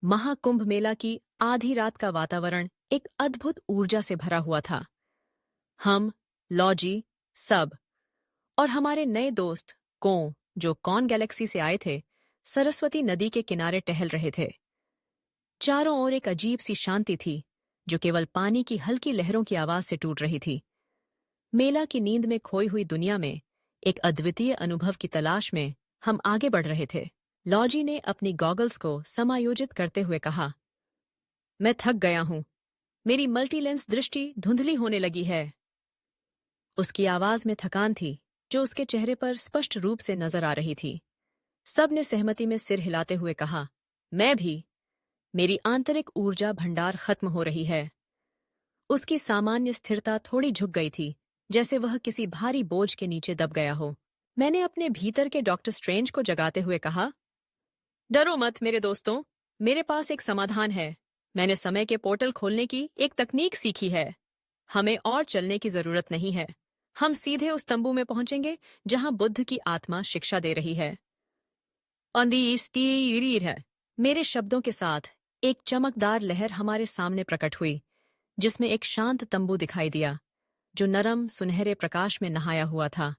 महाकुंभ मेला की आधी रात का वातावरण एक अद्भुत ऊर्जा से भरा हुआ था। हम, लॉजी, सब और हमारे नए दोस्त जो कॉन गैलेक्सी से आए थे, सरस्वती नदी के किनारे टहल रहे थे। चारों ओर एक अजीब सी शांति थी, जो केवल पानी की हल्की लहरों की आवाज से टूट रही थी। मेला की नींद में खोई हुई दुनिया में एक अद्वितीय अनुभव की तलाश में हम आगे बढ़ रहे थे। लॉजी ने अपनी गॉगल्स को समायोजित करते हुए कहा, मैं थक गया हूं। मेरी मल्टीलेंस दृष्टि धुंधली होने लगी है। उसकी आवाज में थकान थी, जो उसके चेहरे पर स्पष्ट रूप से नजर आ रही थी। सब ने सहमति में सिर हिलाते हुए कहा, मैं भी। मेरी आंतरिक ऊर्जा भंडार खत्म हो रही है। उसकी सामान्य स्थिरता थोड़ी झुक गई थी, जैसे वह किसी भारी बोझ के नीचे दब गया हो। मैंने अपने भीतर के डॉक्टर स्ट्रेंज को जगाते हुए कहा, डरो मत मेरे दोस्तों, मेरे पास एक समाधान है। मैंने समय के पोर्टल खोलने की एक तकनीक सीखी है। हमें और चलने की जरूरत नहीं है। हम सीधे उस तंबू में पहुंचेंगे जहां बुद्ध की आत्मा शिक्षा दे रही है। है। मेरे शब्दों के साथ एक चमकदार लहर हमारे सामने प्रकट हुई, जिसमें एक शांत तंबू दिखाई दिया, जो नरम सुनहरे प्रकाश में नहाया हुआ था।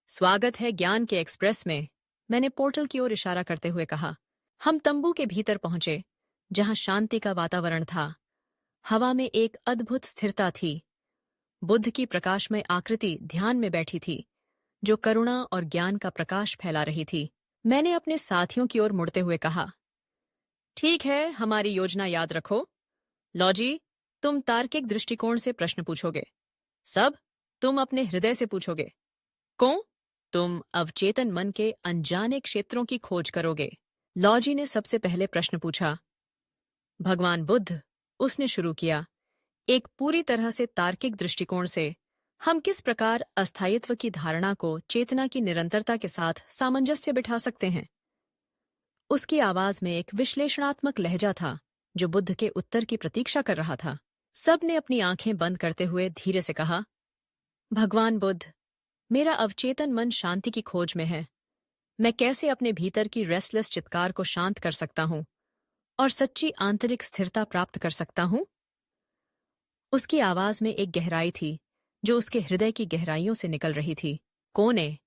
स्वागत है ज्ञान के एक्सप्रेस में, मैंने पोर्टल की ओर इशारा करते हुए कहा। हम तंबू के भीतर पहुंचे, जहां शांति का वातावरण था। हवा में एक अद्भुत स्थिरता थी। बुद्ध की प्रकाशमय आकृति ध्यान में बैठी थी, जो करुणा और ज्ञान का प्रकाश फैला रही थी। मैंने अपने साथियों की ओर मुड़ते हुए कहा, ठीक है, हमारी योजना याद रखो। लॉजी, तुम तार्किक दृष्टिकोण से प्रश्न पूछोगे। सब, तुम अपने हृदय से पूछोगे। तुम अवचेतन मन के अनजाने क्षेत्रों की खोज करोगे। लॉजी ने सबसे पहले प्रश्न पूछा। भगवान बुद्ध, उसने शुरू किया, एक पूरी तरह से तार्किक दृष्टिकोण से हम किस प्रकार अस्थायित्व की धारणा को चेतना की निरंतरता के साथ सामंजस्य बिठा सकते हैं। उसकी आवाज में एक विश्लेषणात्मक लहजा था, जो बुद्ध के उत्तर की प्रतीक्षा कर रहा था। सब ने अपनी आंखें बंद करते हुए धीरे से कहा, भगवान बुद्ध, मेरा अवचेतन मन शांति की खोज में है। मैं कैसे अपने भीतर की रेस्टलेस चित्कार को शांत कर सकता हूं और सच्ची आंतरिक स्थिरता प्राप्त कर सकता हूं। उसकी आवाज में एक गहराई थी, जो उसके हृदय की गहराइयों से निकल रही थी। ने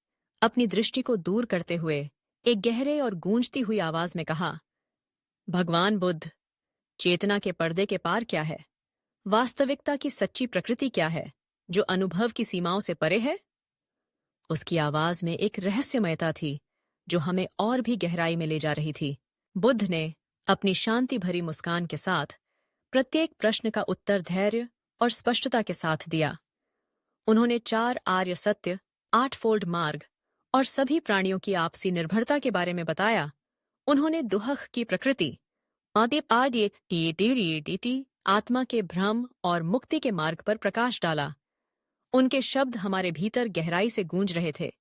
अपनी दृष्टि को दूर करते हुए एक गहरे और गूंजती हुई आवाज में कहा, भगवान बुद्ध, चेतना के पर्दे के पार क्या है? वास्तविकता की सच्ची प्रकृति क्या है, जो अनुभव की सीमाओं से परे है? उसकी आवाज में एक रहस्यमयता थी, जो हमें और भी गहराई में ले जा रही थी। बुद्ध ने अपनी शांति भरी मुस्कान के साथ प्रत्येक प्रश्न का उत्तर धैर्य और स्पष्टता के साथ दिया। उन्होंने 4 आर्य सत्य, 8 फोल्ड मार्ग और सभी प्राणियों की आपसी निर्भरता के बारे में बताया। उन्होंने दुहख की प्रकृति, आत्मा के भ्रम और मुक्ति के मार्ग पर प्रकाश डाला। उनके शब्द हमारे भीतर गहराई से गूंज रहे थे,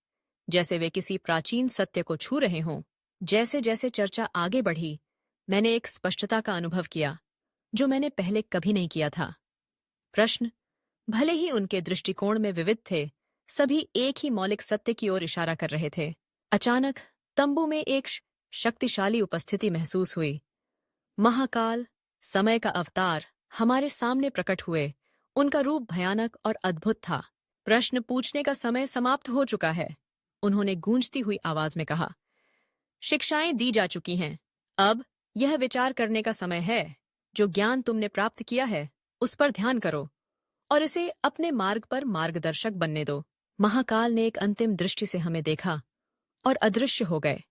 जैसे वे किसी प्राचीन सत्य को छू रहे हों। जैसे जैसे चर्चा आगे बढ़ी, मैंने एक स्पष्टता का अनुभव किया, जो मैंने पहले कभी नहीं किया था। प्रश्न, भले ही उनके दृष्टिकोण में विविध थे, सभी एक ही मौलिक सत्य की ओर इशारा कर रहे थे। अचानक तंबू में एक शक्तिशाली उपस्थिति महसूस हुई। महाकाल, समय का अवतार, हमारे सामने प्रकट हुए। उनका रूप भयानक और अद्भुत था। प्रश्न पूछने का समय समाप्त हो चुका है, उन्होंने गूंजती हुई आवाज में कहा। शिक्षाएं दी जा चुकी हैं। अब यह विचार करने का समय है। जो ज्ञान तुमने प्राप्त किया है, उस पर ध्यान करो और इसे अपने मार्ग पर मार्गदर्शक बनने दो। महाकाल ने एक अंतिम दृष्टि से हमें देखा और अदृश्य हो गए,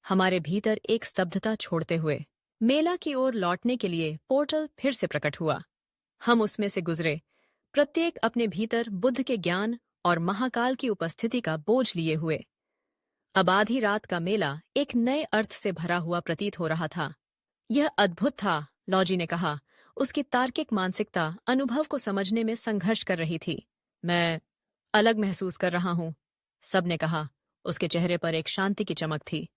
हमारे भीतर एक स्तब्धता छोड़ते हुए। मेला की ओर लौटने के लिए पोर्टल फिर से प्रकट हुआ। हम उसमें से गुजरे, प्रत्येक अपने भीतर बुद्ध के ज्ञान और महाकाल की उपस्थिति का बोझ लिए हुए। अब आधी रात का मेला एक नए अर्थ से भरा हुआ प्रतीत हो रहा था। यह अद्भुत था, लॉजी ने कहा। उसकी तार्किक मानसिकता अनुभव को समझने में संघर्ष कर रही थी। मैं अलग महसूस कर रहा हूं, सब ने कहा। उसके चेहरे पर एक शांति की चमक थी।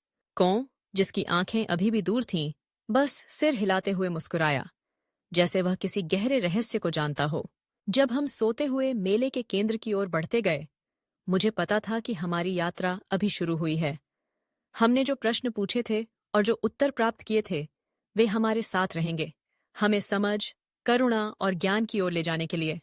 जिसकी आंखें अभी भी दूर थीं, बस सिर हिलाते हुए मुस्कुराया, जैसे वह किसी गहरे रहस्य को जानता हो। जब हम सोते हुए मेले के केंद्र की ओर बढ़ते गए, मुझे पता था कि हमारी यात्रा अभी शुरू हुई है। हमने जो प्रश्न पूछे थे और जो उत्तर प्राप्त किए थे, वे हमारे साथ रहेंगे, हमें समझ, करुणा और ज्ञान की ओर ले जाने के लिए।